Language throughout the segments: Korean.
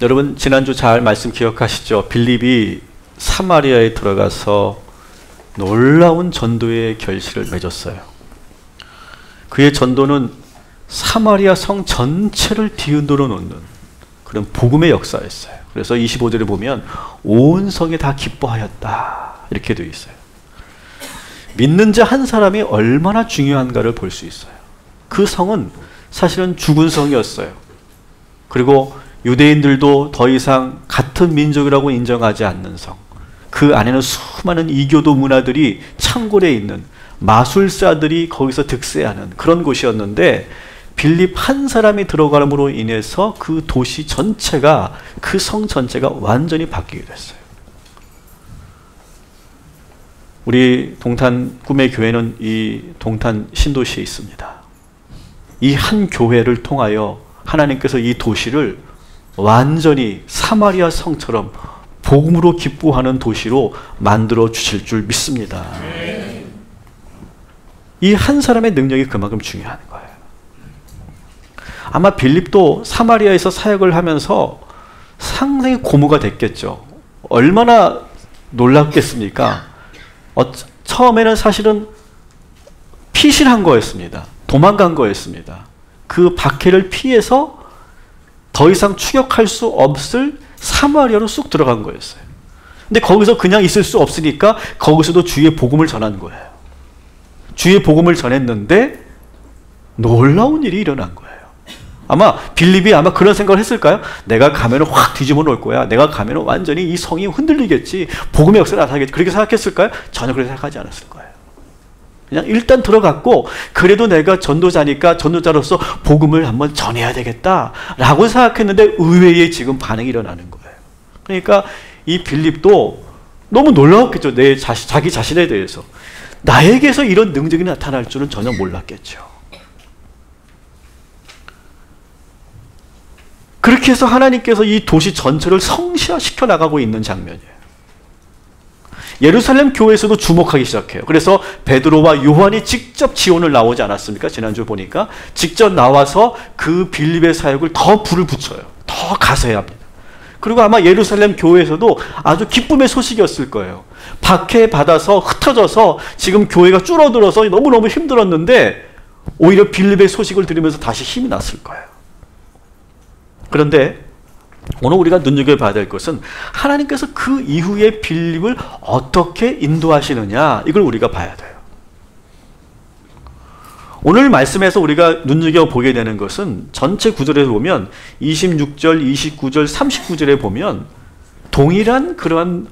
여러분 지난주 잘 말씀 기억하시죠? 빌립이 사마리아에 들어가서 놀라운 전도의 결실을 맺었어요. 그의 전도는 사마리아 성 전체를 뒤흔들어 놓는 그런 복음의 역사였어요. 그래서 25절에 보면 온 성이 다 기뻐하였다 이렇게 되어 있어요. 믿는 자 한 사람이 얼마나 중요한가를 볼 수 있어요. 그 성은 사실은 죽은 성이었어요. 그리고 유대인들도 더 이상 같은 민족이라고 인정하지 않는 성, 그 안에는 수많은 이교도 문화들이 창궐해 있는 마술사들이 거기서 득세하는 그런 곳이었는데, 빌립 한 사람이 들어감으로 인해서 그 도시 전체가, 그 성 전체가 완전히 바뀌게 됐어요. 우리 동탄 꿈의 교회는 이 동탄 신도시에 있습니다. 이 한 교회를 통하여 하나님께서 이 도시를 완전히 사마리아 성처럼 복음으로 기뻐하는 도시로 만들어 주실 줄 믿습니다. 이 한 사람의 능력이 그만큼 중요한 거예요. 아마 빌립도 사마리아에서 사역을 하면서 상당히 고무가 됐겠죠. 얼마나 놀랍겠습니까? 처음에는 사실은 피신한 거였습니다. 도망간 거였습니다. 그 박해를 피해서 더 이상 추격할 수 없을 사마리아로 쑥 들어간 거였어요. 근데 거기서 그냥 있을 수 없으니까 거기서도 주의 복음을 전한 거예요. 주의 복음을 전했는데 놀라운 일이 일어난 거예요. 아마 빌립이 아마 그런 생각을 했을까요? 내가 가면 확 뒤집어 놓을 거야. 내가 가면 완전히 이 성이 흔들리겠지. 복음의 역사가 나타나겠지. 그렇게 생각했을까요? 전혀 그렇게 생각하지 않았을 거예요. 그냥 일단 들어갔고, 그래도 내가 전도자니까 전도자로서 복음을 한번 전해야 되겠다라고 생각했는데 의외의 지금 반응이 일어나는 거예요. 그러니까 이 빌립도 너무 놀라웠겠죠. 자기 자신에 대해서. 나에게서 이런 능력이 나타날 줄은 전혀 몰랐겠죠. 그렇게 해서 하나님께서 이 도시 전체를 성시화시켜 나가고 있는 장면이에요. 예루살렘 교회에서도 주목하기 시작해요. 그래서 베드로와 요한이 직접 지원을 나오지 않았습니까? 지난주 보니까 직접 나와서 그 빌립의 사역을 더 불을 붙여요. 더 가세야 합니다. 그리고 아마 예루살렘 교회에서도 아주 기쁨의 소식이었을 거예요. 박해받아서 흩어져서 지금 교회가 줄어들어서 너무너무 힘들었는데 오히려 빌립의 소식을 들으면서 다시 힘이 났을 거예요. 그런데 오늘 우리가 눈여겨봐야 될 것은 하나님께서 그 이후에 빌립을 어떻게 인도하시느냐, 이걸 우리가 봐야 돼요. 오늘 말씀에서 우리가 눈여겨보게 되는 것은 전체 구절에서 보면 26절, 29절, 39절에 보면 동일한 그러한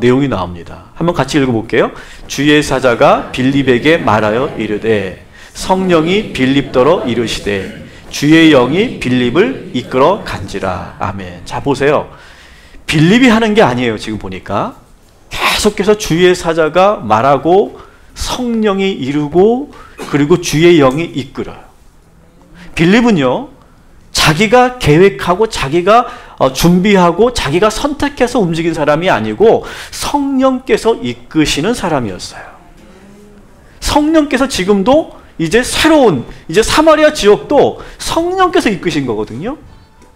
내용이 나옵니다. 한번 같이 읽어볼게요. 주의 사자가 빌립에게 말하여 이르되 성령이 빌립더러 이르시되 주의 영이 빌립을 이끌어 간지라. 아멘. 자, 보세요. 빌립이 하는 게 아니에요. 지금 보니까 계속해서 주의 사자가 말하고 성령이 이루고 그리고 주의 영이 이끌어요. 빌립은요, 자기가 계획하고 자기가 준비하고 자기가 선택해서 움직인 사람이 아니고 성령께서 이끄시는 사람이었어요. 성령께서 지금도 이제 이제 사마리아 지역도 성령께서 이끄신 거거든요.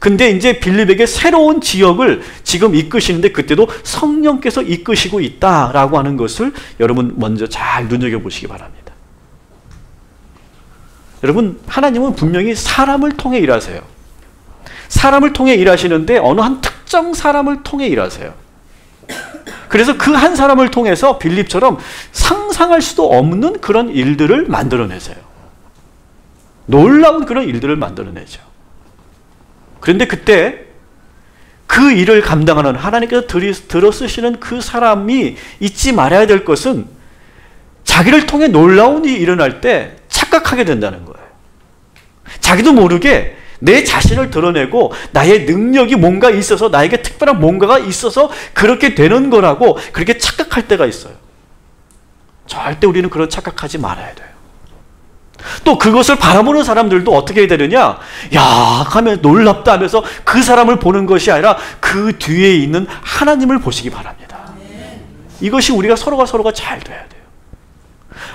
근데 이제 빌립에게 새로운 지역을 지금 이끄시는데 그때도 성령께서 이끄시고 있다라고 하는 것을 여러분 먼저 잘 눈여겨보시기 바랍니다. 여러분, 하나님은 분명히 사람을 통해 일하세요. 사람을 통해 일하시는데 어느 한 특정 사람을 통해 일하세요. 그래서 그 한 사람을 통해서 빌립처럼 상상할 수도 없는 그런 일들을 만들어내세요. 놀라운 그런 일들을 만들어내죠. 그런데 그때 그 일을 감당하는 하나님께서 들어쓰시는 그 사람이 잊지 말아야 될 것은 자기를 통해 놀라운 일이 일어날 때 착각하게 된다는 거예요. 자기도 모르게 내 자신을 드러내고 나의 능력이 뭔가 있어서 나에게 특별한 뭔가가 있어서 그렇게 되는 거라고 그렇게 착각할 때가 있어요. 절대 우리는 그런 착각하지 말아야 돼요. 또 그것을 바라보는 사람들도 어떻게 해야 되느냐, 야 하면 놀랍다 하면서 그 사람을 보는 것이 아니라 그 뒤에 있는 하나님을 보시기 바랍니다. 이것이 우리가 서로가 잘 돼야 돼요.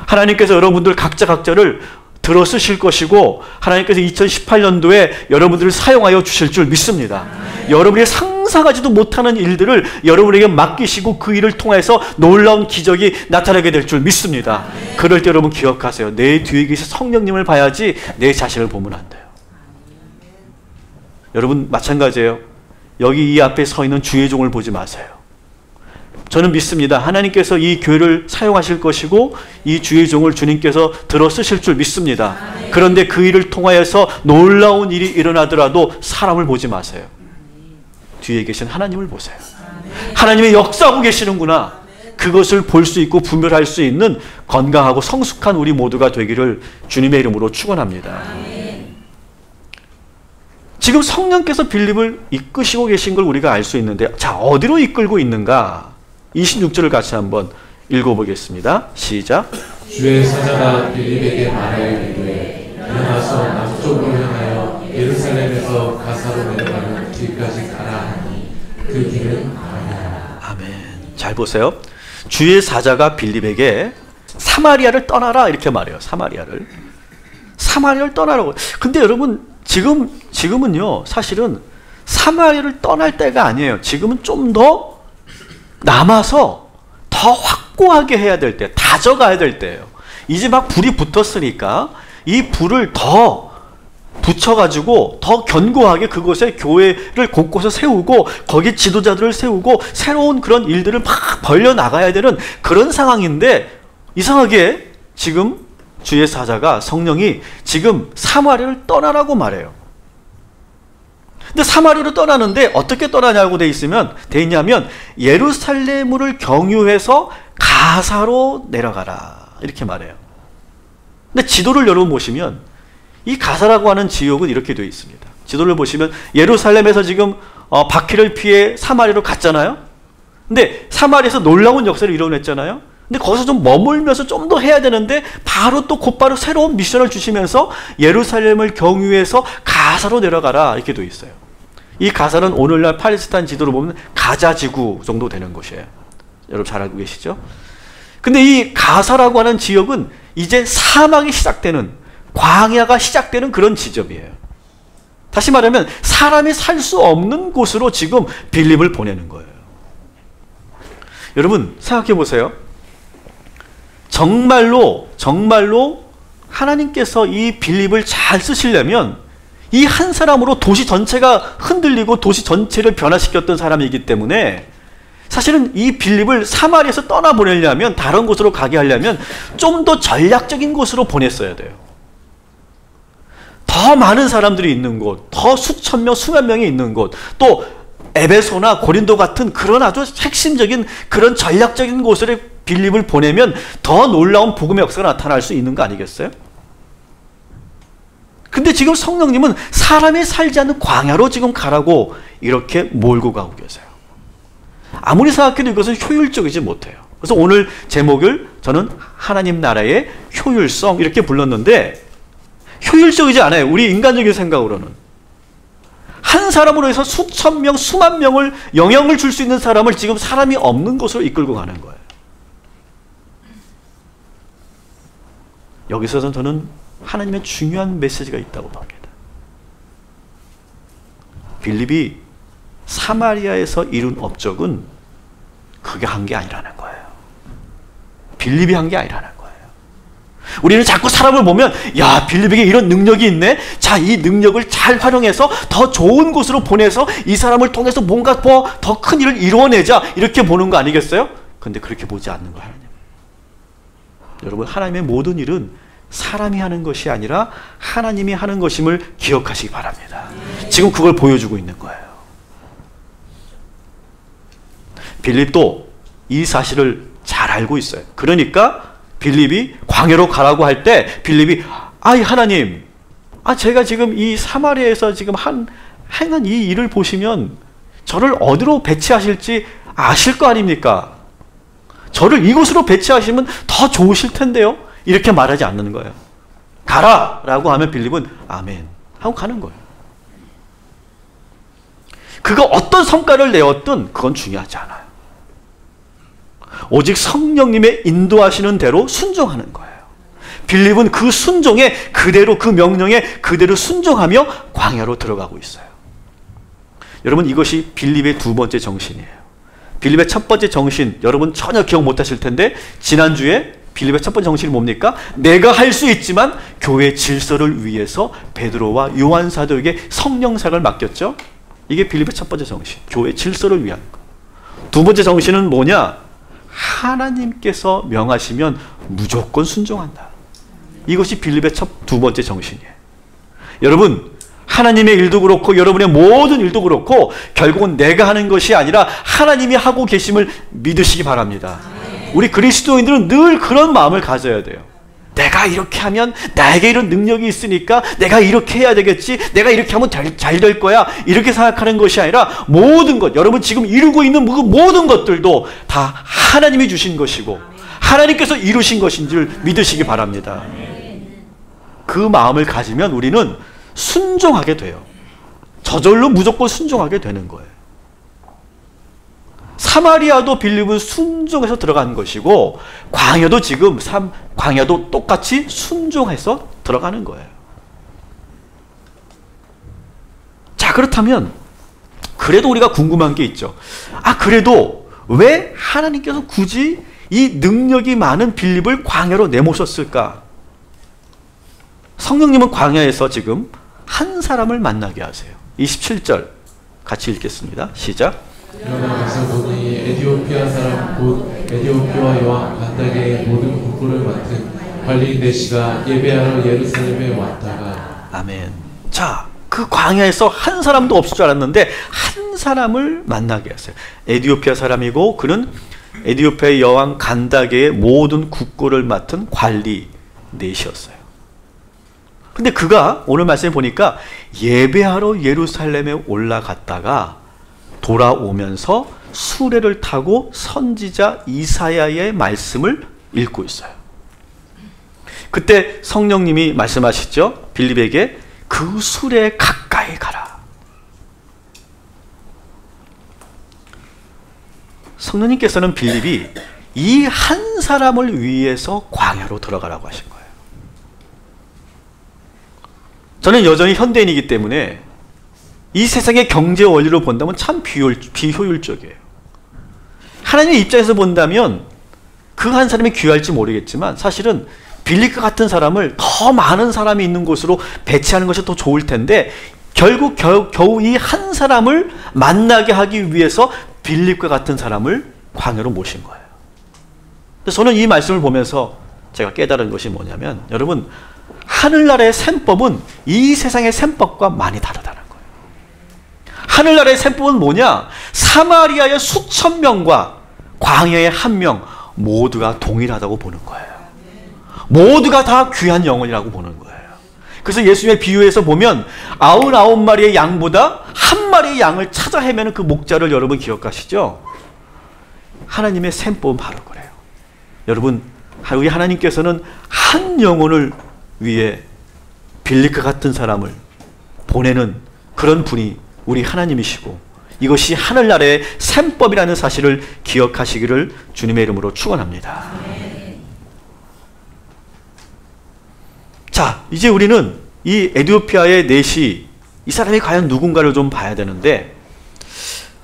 하나님께서 여러분들 각자를 들어쓰실 것이고 하나님께서 2018년도에 여러분들을 사용하여 주실 줄 믿습니다. 여러분이 상상하지도 못하는 일들을 여러분에게 맡기시고 그 일을 통해서 놀라운 기적이 나타나게 될 줄 믿습니다. 그럴 때 여러분 기억하세요. 내 뒤에 계신 성령님을 봐야지 내 자신을 보면 안 돼요. 여러분 마찬가지예요. 여기 이 앞에 서 있는 주의 종을 보지 마세요. 저는 믿습니다. 하나님께서 이 교회를 사용하실 것이고 이 주의 종을 주님께서 들어 쓰실 줄 믿습니다. 그런데 그 일을 통하여서 놀라운 일이 일어나더라도 사람을 보지 마세요. 뒤에 계신 하나님을 보세요. 하나님의 역사하고 계시는구나. 그것을 볼 수 있고 분별할 수 있는 건강하고 성숙한 우리 모두가 되기를 주님의 이름으로 축원합니다. 지금 성령께서 빌립을 이끄시고 계신 걸 우리가 알 수 있는데, 자, 어디로 이끌고 있는가? 26절을 같이 한번 읽어보겠습니다. 시작. 주의 사자가 빌립에게 말하기를 일어나서 남쪽으로 향하여 예루살렘에서 가사로 내려가는 길까지 가라 하니 그 길은 아니라. 아멘. 잘 보세요. 주의 사자가 빌립에게 사마리아를 떠나라 이렇게 말해요. 사마리아를 떠나라고. 근데 여러분 지금은요 사실은 사마리아를 떠날 때가 아니에요. 지금은 좀 더 남아서 더 확고하게 해야 될 때, 다져가야 될 때예요. 이제 막 불이 붙었으니까 이 불을 더 붙여가지고 더 견고하게 그곳에 교회를 곳곳에 세우고 거기 지도자들을 세우고 새로운 그런 일들을 막 벌려나가야 되는 그런 상황인데, 이상하게 지금 주의 사자가 성령이 지금 사마리아를 떠나라고 말해요. 근데 사마리아로 떠나는데 어떻게 떠나냐고 돼 있냐면 예루살렘을 경유해서 가사로 내려가라 이렇게 말해요. 근데 지도를 여러분 보시면 이 가사라고 하는 지역은 이렇게 되어 있습니다. 지도를 보시면 예루살렘에서 지금 바퀴를 피해 사마리아로 갔잖아요. 근데 사마리아에서 놀라운 역사를 이뤄냈잖아요. 근데 거기서 좀 머물면서 좀 더 해야 되는데 바로 또 곧바로 새로운 미션을 주시면서 예루살렘을 경유해서 가사로 내려가라 이렇게 되어 있어요. 이 가사는 오늘날 팔레스타인 지도로 보면 가자지구 정도 되는 곳이에요. 여러분 잘 알고 계시죠? 근데 이 가사라고 하는 지역은 이제 사막이 시작되는, 광야가 시작되는 그런 지점이에요. 다시 말하면 사람이 살 수 없는 곳으로 지금 빌립을 보내는 거예요. 여러분 생각해 보세요. 정말로 하나님께서 이 빌립을 잘 쓰시려면 이 한 사람으로 도시 전체가 흔들리고 도시 전체를 변화시켰던 사람이기 때문에 사실은 이 빌립을 사마리아에서 떠나보내려면, 다른 곳으로 가게 하려면 좀 더 전략적인 곳으로 보냈어야 돼요. 더 많은 사람들이 있는 곳, 더 수천 명, 수만 명이 있는 곳, 또 에베소나 고린도 같은 그런 아주 핵심적인 그런 전략적인 곳으로 빌립을 보내면 더 놀라운 복음의 역사가 나타날 수 있는 거 아니겠어요? 근데 지금 성령님은 사람이 살지 않는 광야로 지금 가라고 이렇게 몰고 가고 계세요. 아무리 생각해도 이것은 효율적이지 못해요. 그래서 오늘 제목을 저는 하나님 나라의 효율성 이렇게 불렀는데, 효율적이지 않아요. 우리 인간적인 생각으로는. 한 사람으로 해서 수천 명, 수만 명을 영향을 줄 수 있는 사람을 지금 사람이 없는 곳으로 이끌고 가는 거예요. 여기서 저는 하나님의 중요한 메시지가 있다고 봅니다. 빌립이 사마리아에서 이룬 업적은 그게 한 게 아니라는 거예요. 빌립이 한 게 아니라는 거예요. 우리는 자꾸 사람을 보면, 야, 빌립에게 이런 능력이 있네? 자, 이 능력을 잘 활용해서 더 좋은 곳으로 보내서 이 사람을 통해서 뭔가 더 큰 일을 이루어내자, 이렇게 보는 거 아니겠어요? 근데 그렇게 보지 않는 거예요. 여러분, 하나님의 모든 일은 사람이 하는 것이 아니라 하나님이 하는 것임을 기억하시기 바랍니다. 지금 그걸 보여주고 있는 거예요. 빌립도 이 사실을 잘 알고 있어요. 그러니까 빌립이 광야로 가라고 할 때 빌립이, 아이 하나님, 제가 지금 이 사마리아에서 지금 행한 이 일을 보시면 저를 어디로 배치하실지 아실 거 아닙니까? 저를 이곳으로 배치하시면 더 좋으실 텐데요. 이렇게 말하지 않는 거예요. 가라! 라고 하면 빌립은 아멘 하고 가는 거예요. 그가 어떤 성과를 내었든 그건 중요하지 않아요. 오직 성령님의 인도하시는 대로 순종하는 거예요. 빌립은 그 순종에 그대로, 그 명령에 그대로 순종하며 광야로 들어가고 있어요. 여러분, 이것이 빌립의 두 번째 정신이에요. 빌립의 첫 번째 정신, 여러분 전혀 기억 못하실 텐데 지난주에 빌립의 첫 번째 정신이 뭡니까? 내가 할 수 있지만 교회 질서를 위해서 베드로와 요한 사도에게 성령사를 맡겼죠. 이게 빌립의 첫 번째 정신, 교회 질서를 위한 것. 두 번째 정신은 뭐냐? 하나님께서 명하시면 무조건 순종한다. 이것이 빌립의 두 번째 정신이에요. 여러분, 하나님의 일도 그렇고 여러분의 모든 일도 그렇고 결국은 내가 하는 것이 아니라 하나님이 하고 계심을 믿으시기 바랍니다. 우리 그리스도인들은 늘 그런 마음을 가져야 돼요. 내가 이렇게 하면 나에게 이런 능력이 있으니까 내가 이렇게 해야 되겠지, 내가 이렇게 하면 잘 될 거야, 이렇게 생각하는 것이 아니라 모든 것, 여러분 지금 이루고 있는 모든 것들도 다 하나님이 주신 것이고 하나님께서 이루신 것인 줄 믿으시기 바랍니다. 그 마음을 가지면 우리는 순종하게 돼요. 저절로 무조건 순종하게 되는 거예요. 사마리아도 빌립은 순종해서 들어간 것이고 광야도 지금 광야도 똑같이 순종해서 들어가는 거예요. 자, 그렇다면 그래도 우리가 궁금한 게 있죠. 그래도 왜 하나님께서 굳이 이 능력이 많은 빌립을 광야로 내모셨을까? 성령님은 광야에서 지금 한 사람을 만나게 하세요. 27절 같이 읽겠습니다. 시작. 그러나 가서 보니 에디오피아 사람 곧 에디오피아 여왕 간다게의 모든 국부를 맡은 관리인 내시가 예배하러 예루살렘에 왔다가. 아멘. 자, 그 광야에서 한 사람도 없을 줄 알았는데 한 사람을 만나게 했어요. 에디오피아 사람이고 그는 에디오피아 여왕 간다게의 모든 국고를 맡은 관리 내시였어요. 근데 그가 오늘 말씀에 보니까 예배하러 예루살렘에 올라갔다가 돌아오면서 수레를 타고 선지자 이사야의 말씀을 읽고 있어요. 그때 성령님이 말씀하시죠. 빌립에게 그 수레에 가까이 가라. 성령님께서는 빌립이 이 한 사람을 위해서 광야로 들어가라고 하신 거예요. 저는 여전히 현대인이기 때문에 이 세상의 경제 원리로 본다면 참 비효율적이에요. 하나님의 입장에서 본다면 그 한 사람이 귀할지 모르겠지만 사실은 빌립과 같은 사람을 더 많은 사람이 있는 곳으로 배치하는 것이 더 좋을 텐데 결국 겨우 이 한 사람을 만나게 하기 위해서 빌립과 같은 사람을 광야로 모신 거예요. 그래서 저는 이 말씀을 보면서 제가 깨달은 것이 뭐냐면 여러분, 하늘나라의 셈법은 이 세상의 셈법과 많이 다르다는 거예요. 하늘나라의 셈법은 뭐냐? 사마리아의 수천 명과 광야의 한 명 모두가 동일하다고 보는 거예요. 모두가 다 귀한 영혼이라고 보는 거예요. 그래서 예수님의 비유에서 보면 99마리의 양보다 한 마리의 양을 찾아 헤매는 그 목자를 여러분 기억하시죠? 하나님의 셈법은 바로 그래요. 여러분, 우리 하나님께서는 한 영혼을 위해 빌립과 같은 사람을 보내는 그런 분이 우리 하나님이시고 이것이 하늘나라의 셈법이라는 사실을 기억하시기를 주님의 이름으로 축원합니다. 자, 이제 우리는 이 에디오피아의 내시, 이 사람이 과연 누군가를 좀 봐야 되는데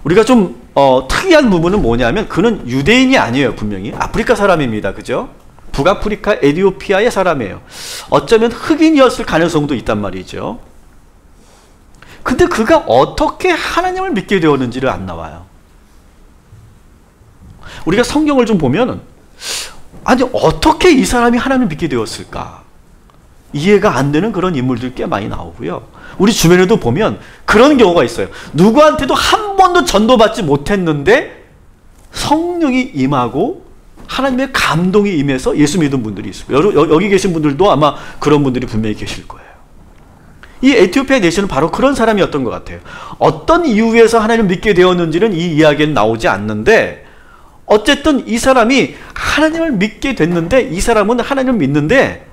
우리가 좀 특이한 부분은 뭐냐면 그는 유대인이 아니에요. 분명히 아프리카 사람입니다. 그죠? 북아프리카 에디오피아의 사람이에요. 어쩌면 흑인이었을 가능성도 있단 말이죠. 근데 그가 어떻게 하나님을 믿게 되었는지를 안 나와요. 우리가 성경을 좀 보면 아니 어떻게 이 사람이 하나님을 믿게 되었을까? 이해가 안 되는 그런 인물들 꽤 많이 나오고요. 우리 주변에도 보면 그런 경우가 있어요. 누구한테도 한 번도 전도받지 못했는데 성령이 임하고 하나님의 감동이 임해서 예수 믿은 분들이 있어요. 여기 계신 분들도 아마 그런 분들이 분명히 계실 거예요. 이 에티오피아 내시는 바로 그런 사람이었던 것 같아요. 어떤 이유에서 하나님을 믿게 되었는지는 이 이야기는 나오지 않는데 어쨌든 이 사람이 하나님을 믿게 됐는데 이 사람은 하나님을 믿는데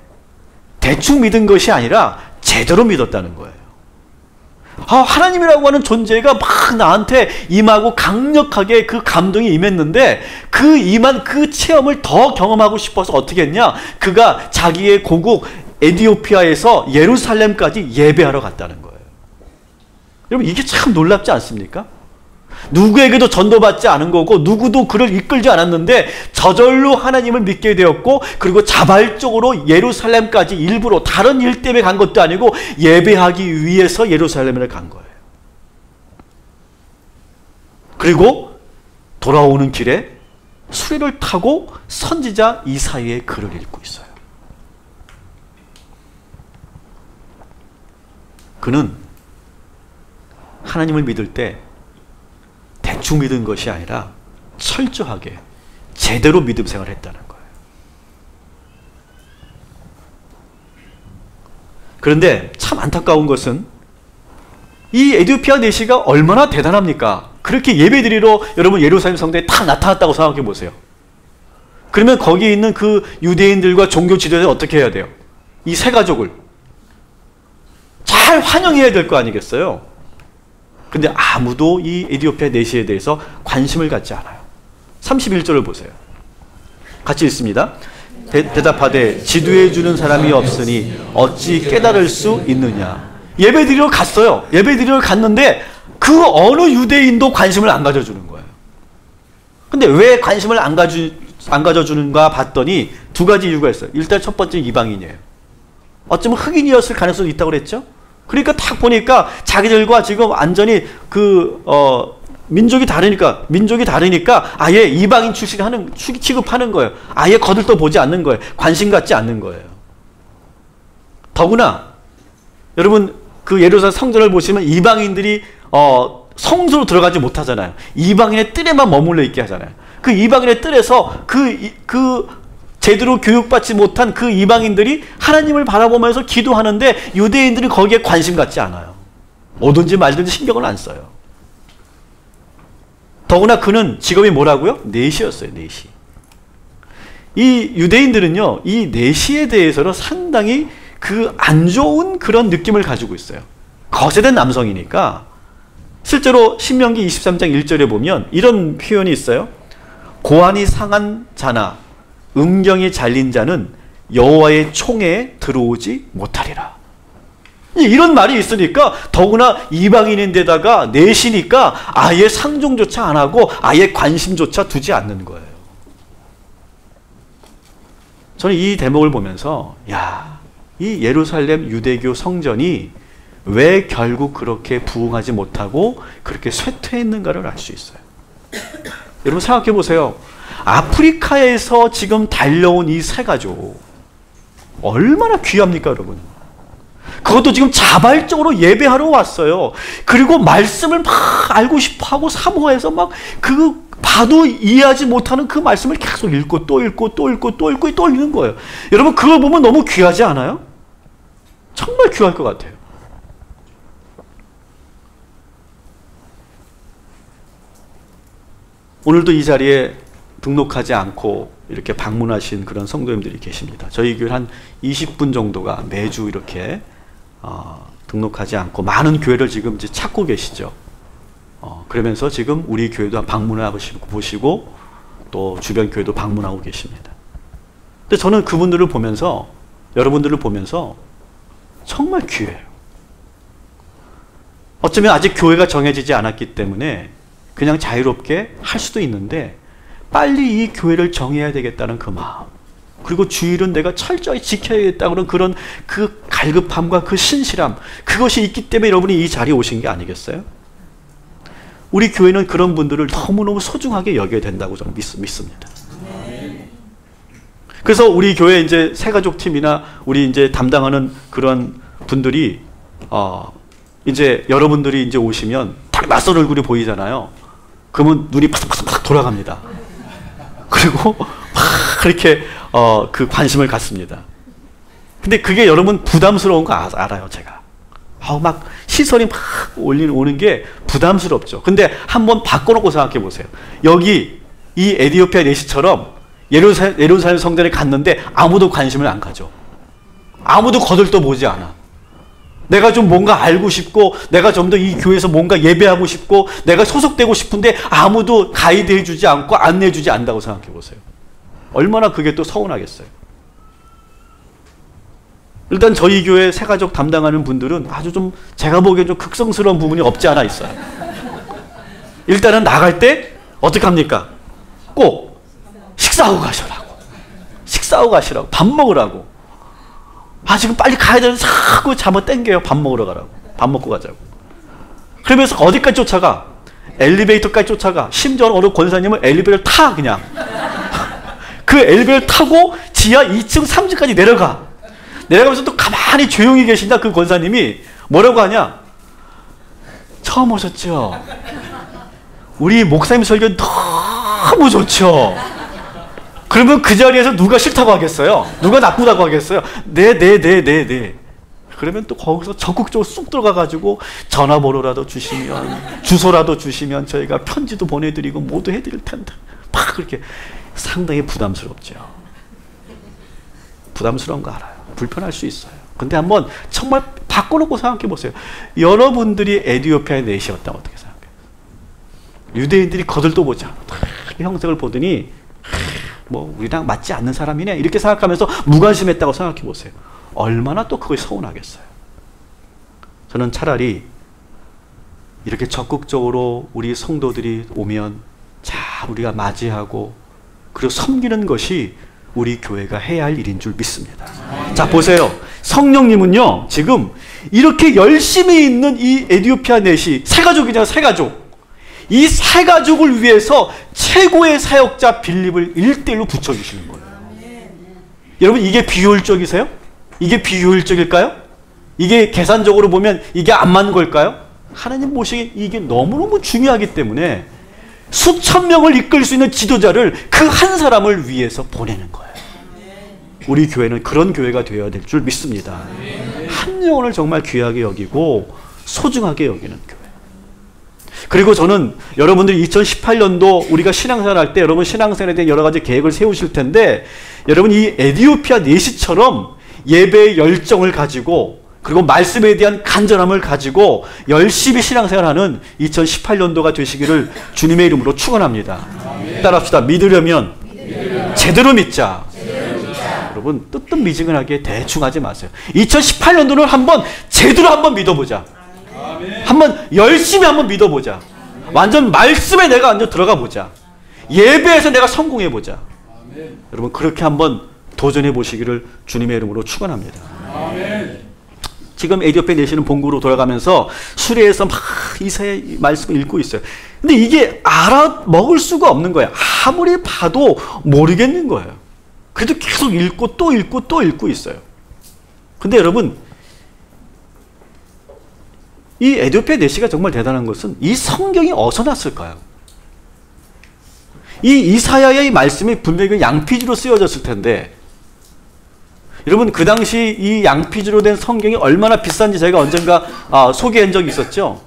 대충 믿은 것이 아니라 제대로 믿었다는 거예요. 하나님이라고 하는 존재가 막 나한테 임하고 강력하게 그 감동이 임했는데 그 임한 그 체험을 더 경험하고 싶어서 어떻게 했냐? 그가 자기의 고국 에디오피아에서 예루살렘까지 예배하러 갔다는 거예요. 여러분, 이게 참 놀랍지 않습니까? 누구에게도 전도받지 않은 거고 누구도 그를 이끌지 않았는데 저절로 하나님을 믿게 되었고, 그리고 자발적으로 예루살렘까지 일부러 다른 일 때문에 간 것도 아니고 예배하기 위해서 예루살렘을 간 거예요. 그리고 돌아오는 길에 수레를 타고 선지자 이사야의 글을 읽고 있어요. 그는 하나님을 믿을 때 대충 믿은 것이 아니라 철저하게 제대로 믿음 생활을 했다는 거예요. 그런데 참 안타까운 것은 이 에디오피아 내시가 얼마나 대단합니까? 그렇게 예배드리러 여러분 예루살렘 성당에 다 나타났다고 생각해 보세요. 그러면 거기에 있는 그 유대인들과 종교 지도자는 어떻게 해야 돼요? 이 세 가족을 잘 환영해야 될 거 아니겠어요? 근데 아무도 이 에디오피아 내시에 대해서 관심을 갖지 않아요. 31절을 보세요. 같이 읽습니다. 대답하되 지도해 주는 사람이 없으니 어찌 깨달을 수 있느냐. 예배드리러 갔어요. 예배드리러 갔는데 그 어느 유대인도 관심을 안 가져주는 거예요. 근데 왜 관심을 안 가져주는가 봤더니 두 가지 이유가 있어요. 일단 첫 번째, 이방인이에요. 어쩌면 흑인이었을 가능성이 있다고 그랬죠. 그러니까 딱 보니까 자기들과 지금 완전히 민족이 다르니까 아예 이방인 취급하는 거예요. 아예 거들떠 보지 않는 거예요. 관심 갖지 않는 거예요. 더구나 여러분 그 예루살렘 성전을 보시면 이방인들이 성소로 들어가지 못하잖아요. 이방인의 뜰에만 머물러 있게 하잖아요. 그 이방인의 뜰에서 제대로 교육받지 못한 그 이방인들이 하나님을 바라보면서 기도하는데 유대인들이 거기에 관심 갖지 않아요. 오든지 말든지 신경을 안 써요. 더구나 그는 직업이 뭐라고요? 내시였어요. 내시. 이 유대인들은요, 이 내시에 대해서는 상당히 그 안 좋은 그런 느낌을 가지고 있어요. 거세된 남성이니까. 실제로 신명기 23장 1절에 보면 이런 표현이 있어요. 고환이 상한 자나 음경이 잘린 자는 여호와의 총에 들어오지 못하리라. 이런 말이 있으니까 더구나 이방인인데다가 내시니까 아예 상종조차 안 하고 아예 관심조차 두지 않는 거예요. 저는 이 대목을 보면서 이 예루살렘 유대교 성전이 왜 결국 그렇게 부흥하지 못하고 그렇게 쇠퇴했는가를 알 수 있어요. 여러분 생각해 보세요. 아프리카에서 지금 달려온 이 세 가족 얼마나 귀합니까, 여러분? 그것도 지금 자발적으로 예배하러 왔어요. 그리고 말씀을 막 알고 싶어하고 사모해서 막 봐도 이해하지 못하는 그 말씀을 계속 읽고 또 읽고 또 읽고 또 읽고 또 읽는 거예요. 여러분 그걸 보면 너무 귀하지 않아요? 정말 귀할 것 같아요. 오늘도 이 자리에 등록하지 않고 이렇게 방문하신 그런 성도님들이 계십니다. 저희 교회 한 20분 정도가 매주 이렇게 등록하지 않고 많은 교회를 지금 이제 찾고 계시죠. 그러면서 지금 우리 교회도 방문하고 보시고 또 주변 교회도 방문하고 계십니다. 근데 저는 그분들을 보면서, 여러분들을 보면서 정말 귀해요. 어쩌면 아직 교회가 정해지지 않았기 때문에 그냥 자유롭게 할 수도 있는데 빨리 이 교회를 정해야 되겠다는 그 마음, 그리고 주일은 내가 철저히 지켜야겠다는 그런 그 갈급함과 그 신실함, 그것이 있기 때문에 여러분이 이 자리에 오신 게 아니겠어요? 우리 교회는 그런 분들을 너무너무 소중하게 여겨야 된다고 저는 믿습니다. 그래서 우리 교회 이제 새가족 팀이나 우리 이제 담당하는 그런 분들이 이제 여러분들이 이제 오시면 딱 낯선 얼굴이 보이잖아요. 그러면 눈이 파삭파삭 돌아갑니다. 그리고 막 그렇게 그 관심을 갖습니다. 근데 그게 여러분 부담스러운 거 알아요, 제가. 막 시선이 막 오는 게 부담스럽죠. 근데 한번 바꿔놓고 생각해 보세요. 여기 이 에디오피아 내시처럼 예루살렘 성전에 갔는데 아무도 관심을 안 가져. 아무도 거들떠 보지 않아. 내가 좀 뭔가 알고 싶고 내가 좀 더 이 교회에서 뭔가 예배하고 싶고 내가 소속되고 싶은데 아무도 가이드해 주지 않고 안내해 주지 않는다고 생각해 보세요. 얼마나 그게 또 서운하겠어요. 일단 저희 교회 새가족 담당하는 분들은 아주 좀 제가 보기엔 좀 극성스러운 부분이 없지 않아 있어요. 일단은 나갈 때 어떻게 합니까? 꼭 식사하고 가시라고. 식사하고 가시라고. 밥 먹으라고. 아 지금 빨리 가야 되는데 자꾸 잠을 땡겨요. 밥 먹으러 가라고. 밥 먹고 가자고. 그러면서 어디까지 쫓아가? 엘리베이터까지 쫓아가. 심지어 어느 권사님은 엘리베이터를 타 그냥. 그 엘리베이터를 타고 지하 2층 3층까지 내려가. 내려가면서 또 가만히 조용히 계신다 그 권사님이 뭐라고 하냐? 처음 오셨죠? 우리 목사님 설교 너무 좋죠? 그러면 그 자리에서 누가 싫다고 하겠어요? 누가 나쁘다고 하겠어요? 네. 그러면 또 거기서 적극적으로 쑥 들어가가지고 전화번호라도 주시면 주소라도 주시면 저희가 편지도 보내드리고 모두 해드릴 텐데 막 그렇게 상당히 부담스럽죠. 부담스러운 거 알아요. 불편할 수 있어요. 근데 한번 정말 바꿔놓고 생각해 보세요. 여러분들이 에티오피아의 넷이었다면 어떻게 생각해요? 유대인들이 거들떠 보지 않아. 형색을 보더니 뭐 우리랑 맞지 않는 사람이네 이렇게 생각하면서 무관심했다고 생각해 보세요. 얼마나 또 그걸 서운하겠어요. 저는 차라리 이렇게 적극적으로 우리 성도들이 오면 자 우리가 맞이하고 그리고 섬기는 것이 우리 교회가 해야 할 일인 줄 믿습니다. 자 보세요. 성령님은요 지금 이렇게 열심히 있는 이 에티오피아 넷이 세 가족이잖아요. 세 가족. 이 세 가족을 위해서 최고의 사역자 빌립을 1대1로 붙여주시는 거예요. 여러분 이게 비효율적이세요? 이게 비효율적일까요? 이게 계산적으로 보면 이게 안 맞는 걸까요? 하나님 보시기에 이게 너무너무 중요하기 때문에 수천 명을 이끌 수 있는 지도자를 그 한 사람을 위해서 보내는 거예요. 우리 교회는 그런 교회가 되어야 될 줄 믿습니다. 한 영혼을 정말 귀하게 여기고 소중하게 여기는 교회. 그리고 저는 여러분들이 2018년도 우리가 신앙생활 할 때 여러분 신앙생활에 대한 여러 가지 계획을 세우실 텐데 여러분 이 에티오피아 넷이처럼 예배의 열정을 가지고 그리고 말씀에 대한 간절함을 가지고 열심히 신앙생활하는 2018년도가 되시기를 주님의 이름으로 축원합니다. 따라합시다. 믿으려면 제대로 믿자. 여러분 뜨뜻미지근하게 대충 하지 마세요. 2018년도는 한번 제대로 한번 믿어보자. 한번 열심히 한번 믿어보자. 완전 말씀에 내가 완전 들어가 보자. 예배에서 내가 성공해 보자. 여러분 그렇게 한번 도전해 보시기를 주님의 이름으로 축원합니다. 지금 에티오피아 내시는 본국으로 돌아가면서 수레에서 막 이사야의 말씀을 읽고 있어요. 근데 이게 알아먹을 수가 없는 거예요. 아무리 봐도 모르겠는 거예요. 그래도 계속 읽고 또 읽고 또 읽고 있어요. 근데 여러분 이 에티오피아 내시가 정말 대단한 것은 이 성경이 어디서 났을까요? 이 이사야의 말씀이 분명히 양피지로 쓰여졌을 텐데 여러분 그 당시 이 양피지로 된 성경이 얼마나 비싼지 저희가 언젠가 소개한 적이 있었죠.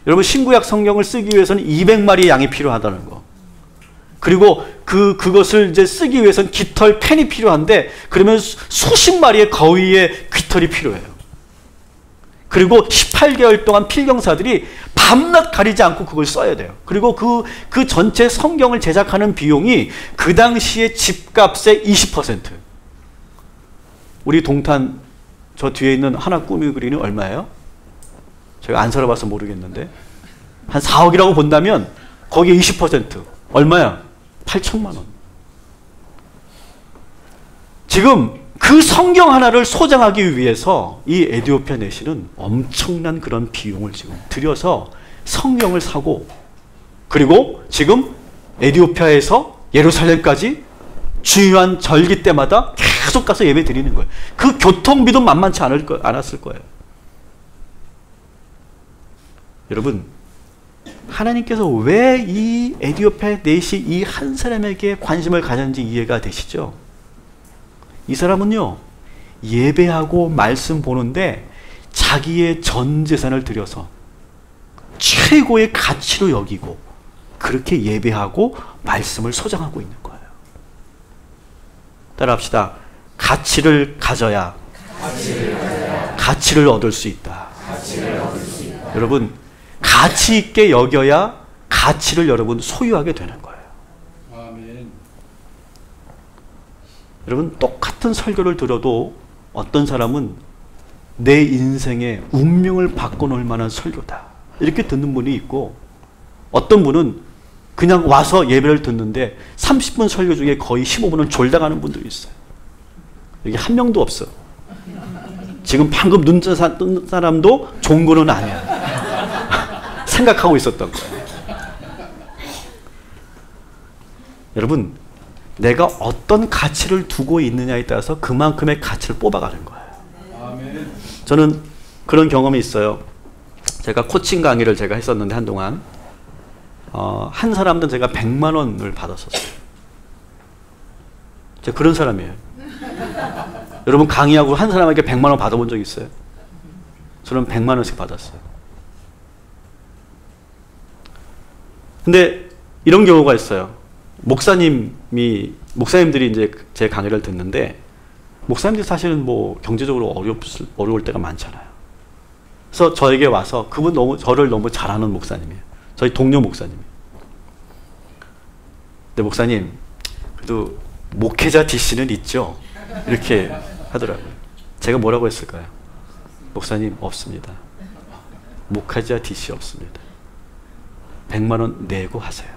여러분 신구약 성경을 쓰기 위해서는 200마리의 양이 필요하다는 거. 그리고 그것을 이제 쓰기 위해서는 깃털 펜이 필요한데 그러면 수십 마리의 거위의 깃털이 필요해요. 그리고 18개월 동안 필경사들이 밤낮 가리지 않고 그걸 써야 돼요. 그리고 그 전체 성경을 제작하는 비용이 그 당시의 집값의 20%. 우리 동탄 저 뒤에 있는 하나 꾸미 그리는 얼마예요? 제가 안 살아봐서 모르겠는데 한 4억이라고 본다면 거기에 20% 얼마야? 8천만 원. 지금 그 성경 하나를 소장하기 위해서 이 에티오피아 내시는 엄청난 그런 비용을 지금 들여서 성경을 사고 그리고 지금 에티오피아에서 예루살렘까지 중요한 절기 때마다 계속 가서 예배 드리는 거예요. 그 교통비도 만만치 않았을 거예요. 여러분 하나님께서 왜 이 에티오피아 넷이 이 한 사람에게 관심을 가졌는지 이해가 되시죠? 이 사람은요 예배하고 말씀 보는데 자기의 전 재산을 들여서 최고의 가치로 여기고 그렇게 예배하고 말씀을 소장하고 있는 거예요. 따라합시다. 가치를 가져야 가치를 얻을 수 있다. 여러분, 가치 있게 여겨야 가치를 여러분 소유하게 되는 거예요. 아멘. 여러분, 똑같은 설교를 들어도 어떤 사람은 내 인생의 운명을 바꿔놓을 만한 설교다, 이렇게 듣는 분이 있고, 어떤 분은 그냥 와서 예배를 듣는데 30분 설교 중에 거의 15분은 졸다가는 분들이 있어요. 여기 한 명도 없어. 지금 방금 눈 뜬 사람도 좋은 거는 아니야. 생각하고 있었던 거예요. 여러분, 내가 어떤 가치를 두고 있느냐에 따라서 그만큼의 가치를 뽑아가는 거예요. 아멘. 저는 그런 경험이 있어요. 제가 코칭 강의를 제가 했었는데 한동안 한 사람은 제가 100만 원을 받았었어요. 제가 그런 사람이에요. 여러분, 강의하고 한 사람에게 100만 원 받아본 적 있어요? 저는 100만 원씩 받았어요. 근데 이런 경우가 있어요. 목사님들이 이제 제 강의를 듣는데, 목사님들이 사실은 뭐 경제적으로 어려울 때가 많잖아요. 그래서 저에게 와서, 그분 저를 너무 잘 아는 목사님이에요. 저희 동료 목사님이에요. 근데 목사님, 그래도 목회자 DC는 있죠? 이렇게 하더라고요. 제가 뭐라고 했을까요? 목사님, 없습니다. 목회자 DC 없습니다. 100만 원 내고 하세요.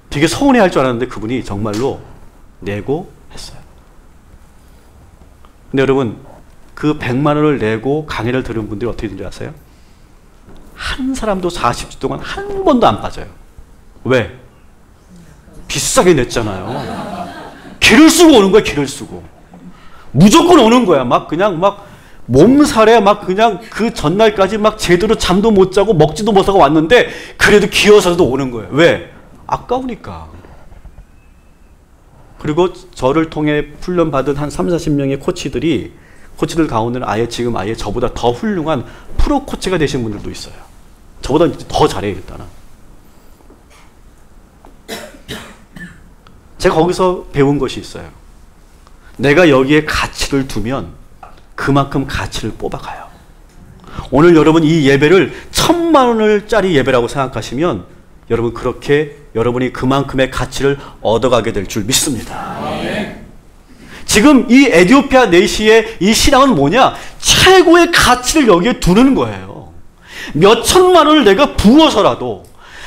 되게 서운해할 줄 알았는데 그분이 정말로 내고 했어요. 근데 여러분, 그 100만 원을 내고 강의를 들은 분들이 어떻게 되는지 아세요? 한 사람도 40주 동안 한 번도 안 빠져요. 왜? 비싸게 냈잖아요. 기를 쓰고 오는 거야, 기를 쓰고. 무조건 오는 거야. 그냥 몸살에 그냥 그 전날까지 제대로 잠도 못 자고 먹지도 못하고 왔는데, 그래도 기어서도 오는 거예요. 왜? 아까우니까. 그리고 저를 통해 훈련받은 한 30-40명의 코치들 가운데는 지금 아예 저보다 더 훌륭한 프로 코치가 되신 분들도 있어요. 저보다 더 잘해요, 일단은. 제가 거기서 배운 것이 있어요. 내가 여기에 가치를 두면 그만큼 가치를 뽑아가요. 오늘 여러분 이 예배를 1000만 원짜리 예배라고 생각하시면 여러분, 그렇게 여러분이 그만큼의 가치를 얻어가게 될 줄 믿습니다. 지금 이 에티오피아 내시의 이 신앙은 뭐냐? 최고의 가치를 여기에 두는 거예요. 몇 천만 원을 내가 부어서라도,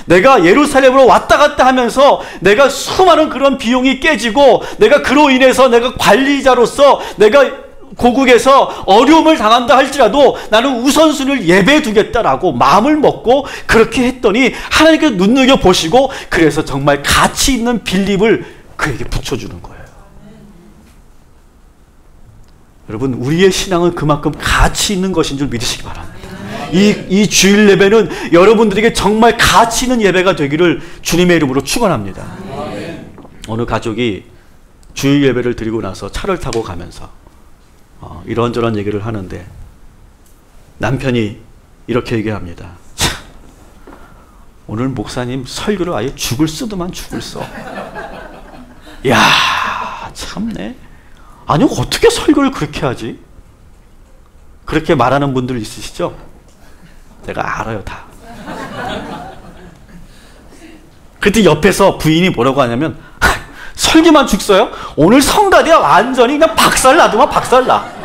내가 예루살렘으로 왔다 갔다 하면서 내가 수많은 그런 비용이 깨지고, 내가 그로 인해서 내가 관리자로서 내가 고국에서 어려움을 당한다 할지라도 나는 우선순위를 예배에 두겠다라고 마음을 먹고 그렇게 했더니 하나님께서 눈여겨보시고, 그래서 정말 가치 있는 빌립을 그에게 붙여주는 거예요. 여러분, 우리의 신앙은 그만큼 가치 있는 것인 줄 믿으시기 바랍니다. 이 주일 예배는 여러분들에게 정말 가치 있는 예배가 되기를 주님의 이름으로 축원합니다. 어느 가족이 주일 예배를 드리고 나서 차를 타고 가면서 이런저런 얘기를 하는데, 남편이 이렇게 얘기합니다. 오늘 목사님 설교를 아예 죽을 쓰더만 죽을 써. 야, 참네. 아니, 어떻게 설교를 그렇게 하지? 그렇게 말하는 분들 있으시죠? 제가 알아요, 다. 그때 옆에서 부인이 뭐라고 하냐면, 설교만 죽써요? 오늘 성가대가 완전히 그냥 박살나더만 박살나.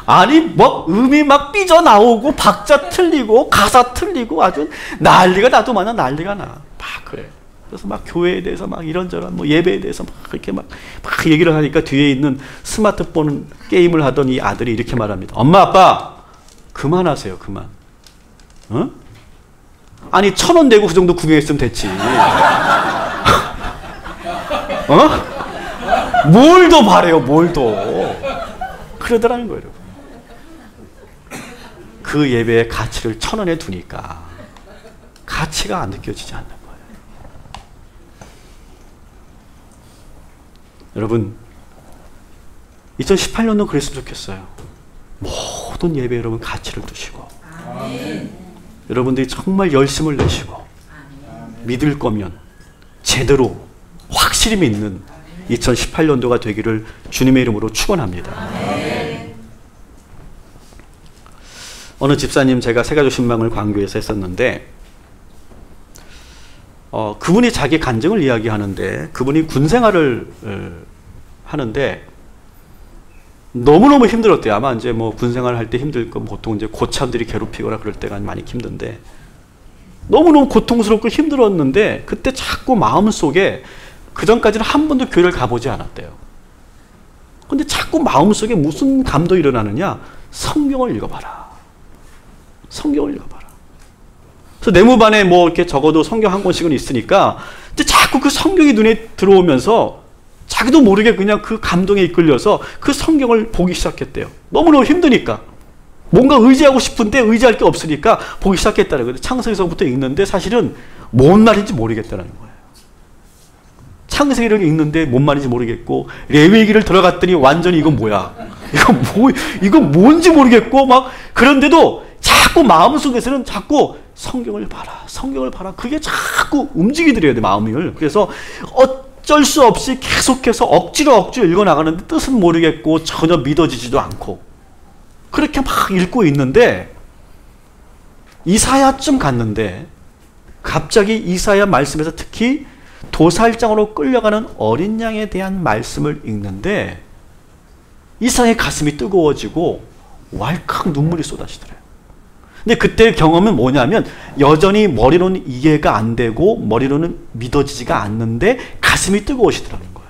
아니, 음이 삐져나오고 박자 틀리고 가사 틀리고 아주 난리가 나도마냥 난리가 나. 그래. 그래서 교회에 대해서 이런저런 예배에 대해서 이렇게 막 얘기를 하니까 뒤에 있는 스마트폰 게임을 하던 이 아들이 이렇게 말합니다. 엄마, 아빠, 그만하세요, 그만. 어? 아니, 1,000원 내고 그 정도 구경했으면 됐지. 뭘 더 바래요, 뭘 더. 그러더라는 거예요, 여러분. 그 예배의 가치를 1,000원에 두니까 가치가 안 느껴지지 않는 거예요. 여러분, 2018년도 그랬으면 좋겠어요. 모든 예배 여러분 가치를 두시고, 여러분들이 정말 열심을 내시고, 믿을 거면 제대로 확실히 믿는 2018년도가 되기를 주님의 이름으로 축원합니다. 어느 집사님 제가 새가족 신방을 광교에서 했었는데 그분이 자기 간증을 이야기하는데 그분이 군 생활을 하는데 너무너무 힘들었대요. 아마 이제 뭐 군 생활을 할 때 힘들 거 보통 이제 고참들이 괴롭히거나 그럴 때가 많이 힘든데 너무너무 고통스럽고 힘들었는데 그때 자꾸 마음속에 그전까지는 한 번도 교회를 가보지 않았대요. 근데 자꾸 마음속에 무슨 감동이 일어나느냐? 성경을 읽어봐라. 성경을 읽어봐라. 그래서 내무반에 뭐 이렇게 적어도 성경 한 권씩은 있으니까 이제 자꾸 그 성경이 눈에 들어오면서 자기도 모르게 그냥 그 감동에 이끌려서 그 성경을 보기 시작했대요. 너무너무 힘드니까. 뭔가 의지하고 싶은데 의지할 게 없으니까 보기 시작했다는 거예요. 창세기서부터 읽는데 사실은 뭔 말인지 모르겠다는 거예요. 창세기를 읽는데 뭔 말인지 모르겠고 레위기를 들어갔더니 완전히 이건 뭐야? 이건 뭔지 모르겠고 막 그런데도 자꾸 마음속에서는 자꾸 성경을 봐라. 성경을 봐라. 그게 자꾸 움직이더래요. 내 마음을. 그래서 어쩔 수 없이 계속해서 억지로 읽어나가는데 뜻은 모르겠고 전혀 믿어지지도 않고 그렇게 막 읽고 있는데 이사야쯤 갔는데 갑자기 이사야 말씀에서 특히 도살장으로 끌려가는 어린 양에 대한 말씀을 읽는데 이사야의 가슴이 뜨거워지고 왈칵 눈물이 쏟아지더래요. 근데 그때 경험은 뭐냐면 여전히 머리로는 이해가 안 되고 머리로는 믿어지지가 않는데 가슴이 뜨거워지더라는 거예요.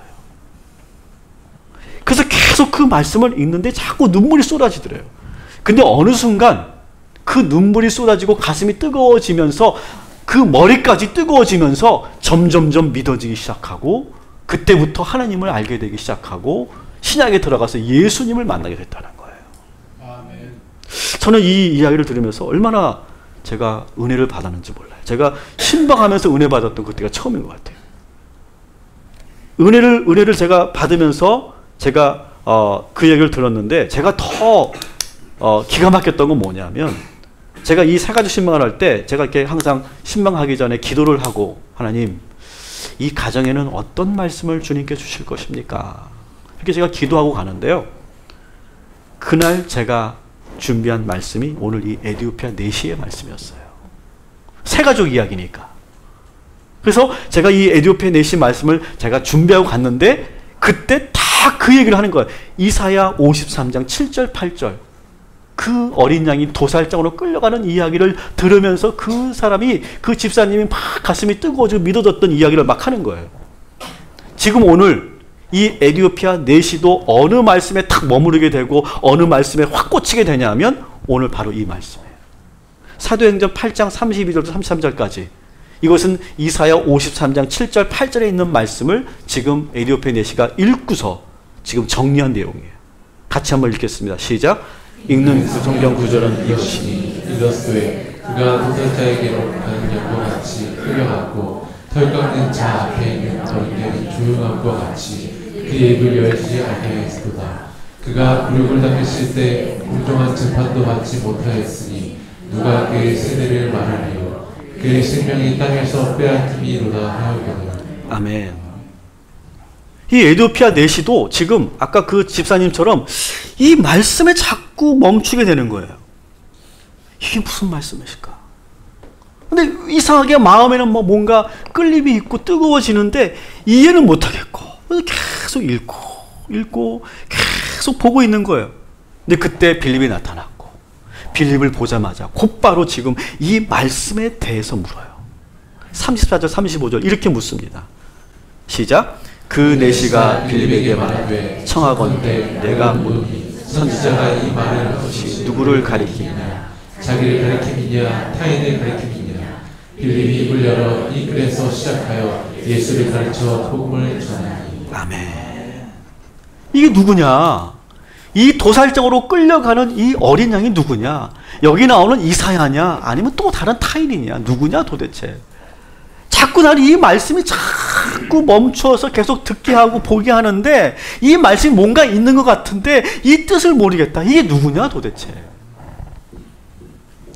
그래서 계속 그 말씀을 읽는데 자꾸 눈물이 쏟아지더래요. 근데 어느 순간 그 눈물이 쏟아지고 가슴이 뜨거워지면서 그 머리까지 뜨거워지면서 점점점 믿어지기 시작하고 그때부터 하나님을 알게 되기 시작하고 신약에 들어가서 예수님을 만나게 됐다는 거예요. 아멘. 저는 이 이야기를 들으면서 얼마나 제가 은혜를 받았는지 몰라요. 제가 신방하면서 은혜 받았던 그때가 처음인 것 같아요. 은혜를 제가 받으면서 제가 그 얘기를 들었는데 제가 더 기가 막혔던 건 뭐냐면 제가 이 세 가지 신방을 할 때 제가 이렇게 항상 신방하기 전에 기도를 하고 하나님 이 가정에는 어떤 말씀을 주님께 주실 것입니까? 이렇게 제가 기도하고 가는데요. 그날 제가 준비한 말씀이 오늘 이 에디오피아 내시의 말씀이었어요. 세 가족 이야기니까. 그래서 제가 이 에디오피아 내시 말씀을 제가 준비하고 갔는데 그때 다 그 얘기를 하는 거예요. 이사야 53장 7절 8절 그 어린 양이 도살장으로 끌려가는 이야기를 들으면서 그 사람이 그 집사님이 막 가슴이 뜨거워지고 믿어졌던 이야기를 막 하는 거예요. 지금 오늘 이 에디오피아 내시도 어느 말씀에 탁 머무르게 되고 어느 말씀에 확 꽂히게 되냐면 오늘 바로 이 말씀이에요. 사도행전 8장 32절부터 33절까지 이것은 이사야 53장 7절 8절에 있는 말씀을 지금 에디오피아 내시가 읽고서 지금 정리한 내용이에요. 같이 한번 읽겠습니다. 시작. 읽는 그 성경 구절은 이것이니 이렇으되 그가 도살자에게로 가는 영과 같이 흘려갔고 털 깎는 자 앞에 있는 어린양이 조용함과 같이 그의 입을 열지 아니하였도다. 그가 굴욕을 당했을 때 공정한 재판도 받지 못하였으니 누가 그의 세대를 말하리요. 그의 생명이 땅에서 빼앗김이로다 하였거든. 아멘. 이 에디오피아 내시도 지금 아까 그 집사님처럼 이 말씀에 자꾸 멈추게 되는 거예요. 이게 무슨 말씀이실까? 근데 이상하게 마음에는 뭐 뭔가 끌림이 있고 뜨거워지는데 이해는 못하겠고 계속 읽고 계속 보고 있는 거예요. 근데 그때 빌립이 나타났고 빌립을 보자마자 곧바로 지금 이 말씀에 대해서 물어요. 34절 35절 이렇게 묻습니다. 시작. 그 내시가 빌립에게 말하되 청하건대 내가 묻니 선지자가 이 말을 것이 누구를 가리키느냐 자기를 가리킴이냐 타인을 가리킴이냐. 빌립이 입을 열어 이 글에서 시작하여 예수를 가르쳐 복음을 전하니. 아멘. 이게 누구냐? 이 도살장으로 끌려가는 이 어린 양이 누구냐? 여기 나오는 이사야냐? 아니면 또 다른 타인이냐? 누구냐 도대체? 자꾸 나는 이 말씀이 자꾸 멈춰서 계속 듣게 하고 보게 하는데 이 말씀이 뭔가 있는 것 같은데 이 뜻을 모르겠다. 이게 누구냐 도대체?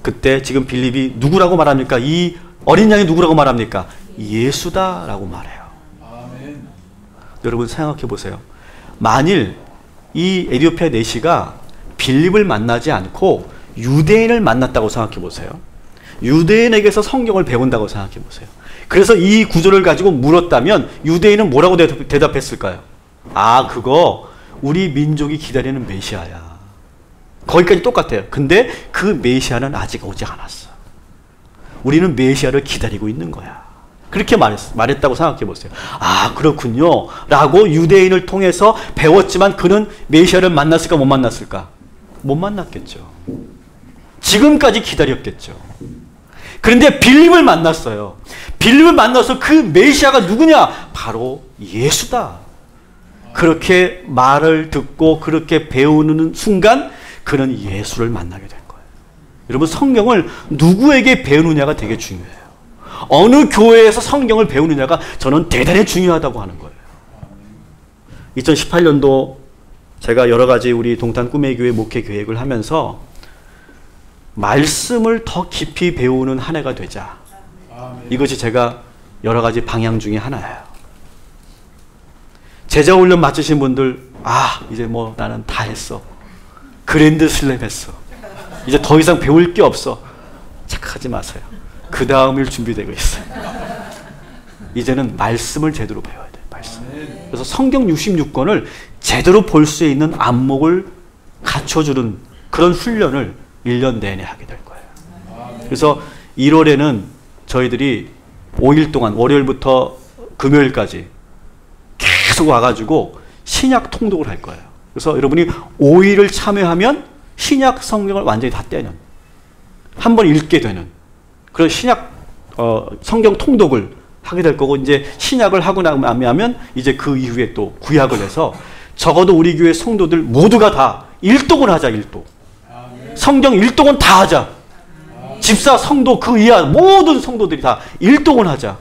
그때 지금 빌립이 누구라고 말합니까? 이 어린 양이 누구라고 말합니까? 예수다라고 말해요. 아멘. 여러분 생각해 보세요. 만일 이 에디오피아 내시가 빌립을 만나지 않고 유대인을 만났다고 생각해 보세요. 유대인에게서 성경을 배운다고 생각해 보세요. 그래서 이 구조를 가지고 물었다면 유대인은 뭐라고 대답했을까요? 아, 그거 우리 민족이 기다리는 메시아야. 거기까지 똑같아요. 근데 그 메시아는 아직 오지 않았어. 우리는 메시아를 기다리고 있는 거야. 그렇게 말했다고 생각해 보세요. 아, 그렇군요. 라고 유대인을 통해서 배웠지만 그는 메시아를 만났을까 못 만났을까? 못 만났겠죠. 지금까지 기다렸겠죠. 그런데 빌립을 만났어요. 빌립을 만나서 그 메시아가 누구냐? 바로 예수다. 그렇게 말을 듣고 그렇게 배우는 순간 그는 예수를 만나게 된 거예요. 여러분, 성경을 누구에게 배우느냐가 되게 중요해요. 어느 교회에서 성경을 배우느냐가 저는 대단히 중요하다고 하는 거예요. 2018년도 제가 여러 가지 우리 동탄 꿈의 교회 목회 계획을 하면서 말씀을 더 깊이 배우는 한 해가 되자. 이것이 제가 여러 가지 방향 중에 하나예요. 제자 훈련 마치신 분들, 아, 이제 뭐 나는 다 했어. 그랜드 슬랩 했어. 이제 더 이상 배울 게 없어. 착각하지 마세요. 그 다음일 준비되고 있어요. 이제는 말씀을 제대로 배워야 돼요. 말씀. 그래서 성경 66권을 제대로 볼 수 있는 안목을 갖춰주는 그런 훈련을 1년 내내 하게 될 거예요. 그래서 1월에는 저희들이 5일 동안 월요일부터 금요일까지 계속 와가지고 신약 통독을 할 거예요. 그래서 여러분이 5일을 참여하면 신약 성경을 완전히 다 떼는, 한번 읽게 되는 그런 신약 성경 통독을 하게 될 거고, 이제 신약을 하고 나면 이제 그 이후에 또 구약을 해서 적어도 우리 교회 성도들 모두가 다 일독을 하자. 일독. 성경 일독은 다 하자. 집사, 성도 그 이하 모든 성도들이 다 일독을 하자.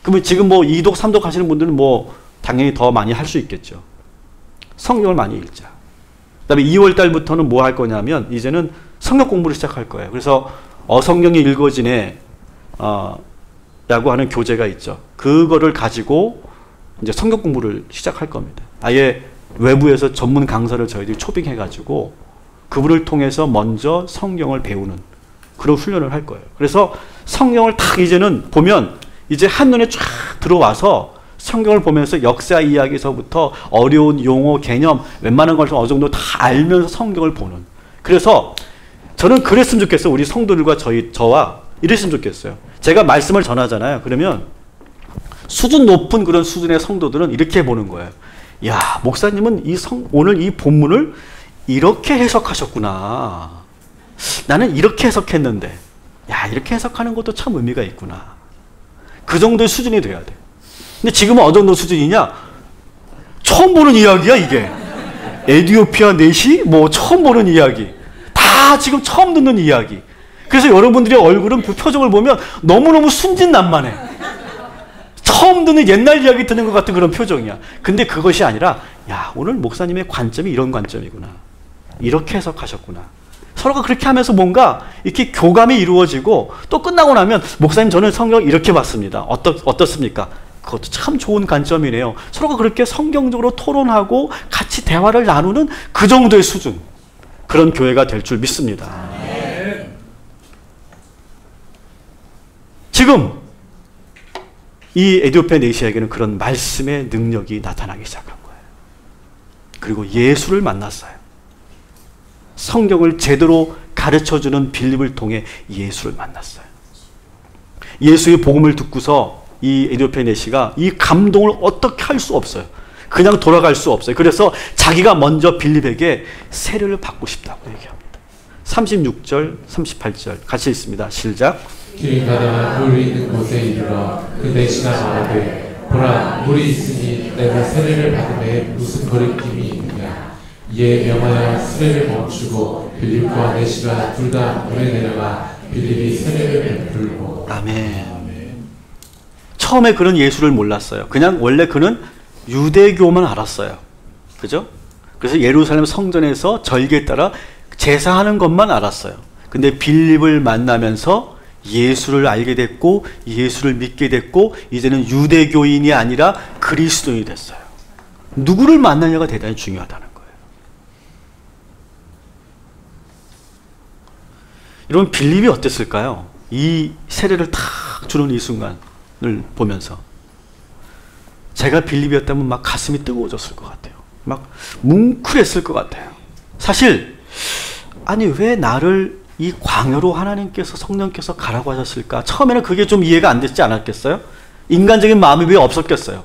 그러면 지금 뭐 2독, 3독 하시는 분들은 뭐 당연히 더 많이 할 수 있겠죠. 성경을 많이 읽자. 그 다음에 2월 달부터는 뭐 할 거냐면 이제는 성경 공부를 시작할 거예요. 그래서 성경이 읽어지네 라고 하는 교재가 있죠. 그거를 가지고 이제 성경 공부를 시작할 겁니다. 아예 외부에서 전문 강사를 저희들이 초빙해가지고 그분을 통해서 먼저 성경을 배우는 그런 훈련을 할 거예요. 그래서 성경을 딱 이제는 보면 이제 한눈에 쫙 들어와서 성경을 보면서 역사 이야기에서부터 어려운 용어, 개념, 웬만한 걸 어느 정도 다 알면서 성경을 보는. 그래서 저는 그랬으면 좋겠어요. 우리 성도들과 저와 이랬으면 좋겠어요. 제가 말씀을 전하잖아요. 그러면 수준 높은 그런 수준의 성도들은 이렇게 보는 거예요. 야, 목사님은 오늘 이 본문을 이렇게 해석하셨구나. 나는 이렇게 해석했는데, 야, 이렇게 해석하는 것도 참 의미가 있구나. 그 정도의 수준이 돼야 돼. 근데 지금은 어느 정도 수준이냐? 처음 보는 이야기야, 이게. 에티오피아 넷이 뭐 처음 보는 이야기. 다 지금 처음 듣는 이야기. 그래서 여러분들의 얼굴은 그 표정을 보면 너무너무 순진난만해. 처음 듣는 옛날 이야기 듣는 것 같은 그런 표정이야. 근데 그것이 아니라, 야, 오늘 목사님의 관점이 이런 관점이구나. 이렇게 해석하셨구나. 서로가 그렇게 하면서 뭔가 이렇게 교감이 이루어지고, 또 끝나고 나면 목사님 저는 성경 이렇게 봤습니다. 어떻습니까? 그것도 참 좋은 관점이네요. 서로가 그렇게 성경적으로 토론하고 같이 대화를 나누는 그 정도의 수준, 그런 교회가 될 줄 믿습니다. 지금 이 에티오피아 내시에게는 그런 말씀의 능력이 나타나기 시작한 거예요. 그리고 예수를 만났어요. 성경을 제대로 가르쳐주는 빌립을 통해 예수를 만났어요. 예수의 복음을 듣고서 이 에티오피아 내시가 이 감동을 어떻게 할 수 없어요. 그냥 돌아갈 수 없어요. 그래서 자기가 먼저 빌립에게 세례를 받고 싶다고 얘기합니다. 36절, 38절 같이 읽습니다. 시작. 길이 가다가 물이 있는 곳에 이르러 그 내시가 말하되 보라, 물이 있으니 내가 세례를 받음에 무슨 거리낌이 있느냐. 이에 명하여 세례를 멈추고 빌립과 내시가 둘 다 물에 내려가 빌립이 세례를 베풀고. 아멘. 처음에 그는 예수를 몰랐어요. 그냥 원래 그는 유대교만 알았어요. 그죠? 그래서 예루살렘 성전에서 절기에 따라 제사하는 것만 알았어요. 근데 빌립을 만나면서 예수를 알게 됐고 예수를 믿게 됐고 이제는 유대교인이 아니라 그리스도인이 됐어요. 누구를 만나냐가 대단히 중요하다는 거예요. 여러분 빌립이 어땠을까요? 이 세례를 탁 주는 이 순간을 보면서 제가 빌립이었다면 막 가슴이 뜨거워졌을 것 같아요. 막 뭉클했을 것 같아요. 사실 아니 왜 나를 이 광야로 하나님께서 성령께서 가라고 하셨을까? 처음에는 그게 좀 이해가 안 됐지 않았겠어요? 인간적인 마음이 왜 없었겠어요?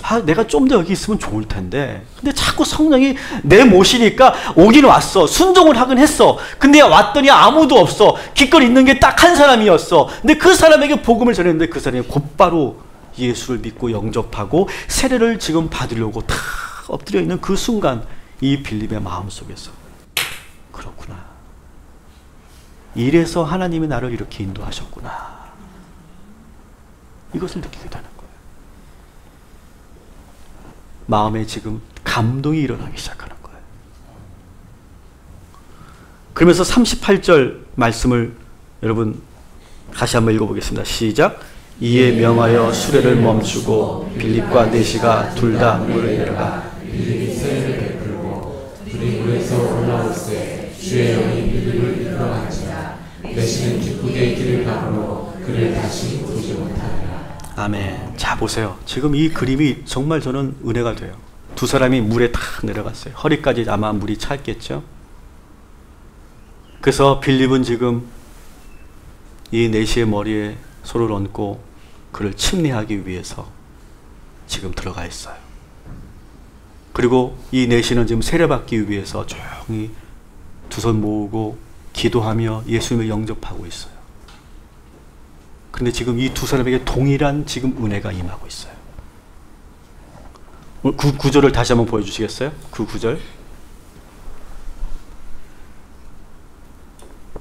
아, 내가 좀 더 여기 있으면 좋을 텐데. 근데 자꾸 성령이 내 모시니까 오긴 왔어. 순종을 하긴 했어. 근데 왔더니 아무도 없어. 기껏 있는 게 딱 한 사람이었어. 근데 그 사람에게 복음을 전했는데 그 사람이 곧바로 예수를 믿고 영접하고 세례를 지금 받으려고 탁 엎드려 있는 그 순간 이 빌립의 마음속에서 그렇구나. 이래서 하나님이 나를 이렇게 인도하셨구나. 이것을 느끼게 되는 거예요. 마음에 지금 감동이 일어나기 시작하는 거예요. 그러면서 38절 말씀을 여러분 다시 한번 읽어보겠습니다. 시작. 이에 명하여 수레를 멈추고 빌립과 네시가 둘 다 물에 내려가 빌립이 세례를 베풀고 둘이 물에서 올라올세 주의 영이 빌립을 이끌어간지라 네시는 기쁘게 길을 가므로 그를 다시 보지 못하리라. 아멘. 자 보세요. 지금 이 그림이 정말 저는 은혜가 돼요. 두 사람이 물에 탁 내려갔어요. 허리까지 아마 물이 찼겠죠. 그래서 빌립은 지금 이 네시의 머리에 손을 얹고 그를 침례하기 위해서 지금 들어가 있어요. 그리고 이 네시는 지금 세례받기 위해서 조용히 두 손 모으고 기도하며 예수님을 영접하고 있어요. 근데 지금 이 두 사람에게 동일한 지금 은혜가 임하고 있어요. 그 구절을 다시 한번 보여주시겠어요? 그 구절.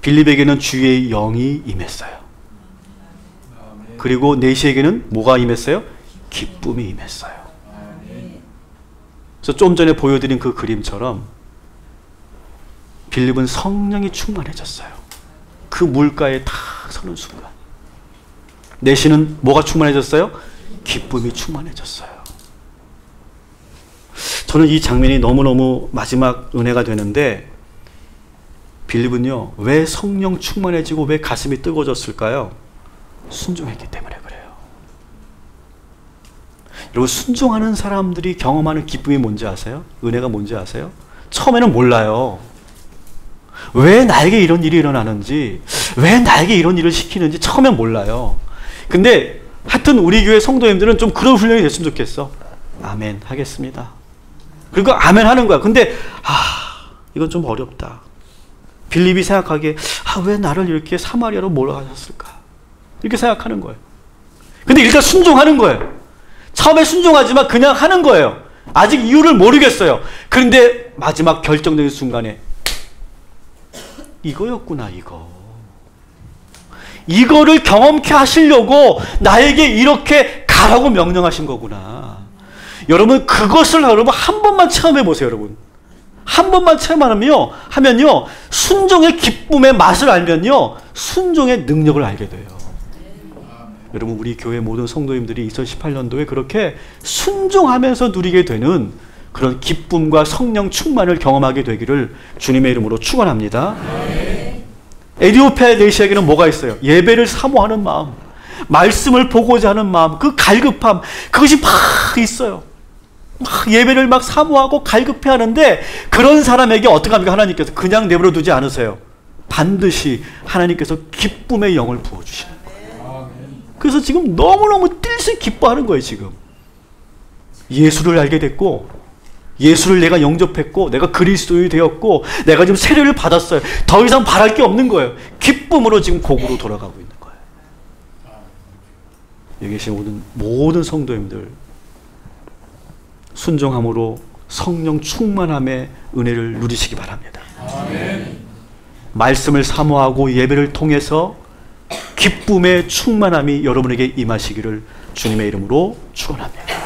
빌립에게는 주의 영이 임했어요. 그리고 네시에게는 뭐가 임했어요? 기쁨이 임했어요. 그래서 좀 전에 보여드린 그 그림처럼 빌립은 성령이 충만해졌어요. 그 물가에 탁 서는 순간. 네시는 뭐가 충만해졌어요? 기쁨이 충만해졌어요. 저는 이 장면이 너무너무 마지막 은혜가 되는데 빌립은요, 왜 성령 충만해지고 왜 가슴이 뜨거워졌을까요? 순종했기 때문에 그래요. 여러분, 순종하는 사람들이 경험하는 기쁨이 뭔지 아세요? 은혜가 뭔지 아세요? 처음에는 몰라요. 왜 나에게 이런 일이 일어나는지, 왜 나에게 이런 일을 시키는지 처음엔 몰라요. 근데 하여튼 우리 교회 성도님들은 좀 그런 훈련이 됐으면 좋겠어. 아멘 하겠습니다. 그리고 아멘 하는 거야. 근데 이건 좀 어렵다. 빌립이 생각하기에 왜 나를 이렇게 사마리아로 몰아가셨을까? 이렇게 생각하는 거예요. 근데 일단 순종하는 거예요. 처음에 순종하지만 그냥 하는 거예요. 아직 이유를 모르겠어요. 그런데 마지막 결정적인 순간에 이거였구나, 이거를 경험케 하시려고 나에게 이렇게 가라고 명령하신 거구나. 여러분, 그것을 여러분 한 번만 체험해 보세요, 여러분. 한 번만 체험하면요, 순종의 기쁨의 맛을 알면요, 순종의 능력을 알게 돼요. 여러분, 우리 교회 모든 성도님들이 2018년도에 그렇게 순종하면서 누리게 되는 그런 기쁨과 성령 충만을 경험하게 되기를 주님의 이름으로 축원합니다. 에디오피아 네시에게는 뭐가 있어요? 예배를 사모하는 마음, 말씀을 보고자 하는 마음, 그 갈급함, 그것이 막 있어요. 막 예배를 막 사모하고 갈급해 하는데, 그런 사람에게 어떻게 합니까? 하나님께서 그냥 내버려 두지 않으세요. 반드시 하나님께서 기쁨의 영을 부어주시는 거예요. 그래서 지금 너무너무 띨씩 기뻐하는 거예요. 지금 예수를 알게 됐고, 예수를 내가 영접했고, 내가 그리스도인이 되었고, 내가 지금 세례를 받았어요. 더 이상 바랄 게 없는 거예요. 기쁨으로 지금 곡으로 돌아가고 있는 거예요. 여기 계신 모든 성도님들, 순종함으로 성령 충만함의 은혜를 누리시기 바랍니다. 아멘. 말씀을 사모하고 예배를 통해서 기쁨의 충만함이 여러분에게 임하시기를 주님의 이름으로 축원합니다.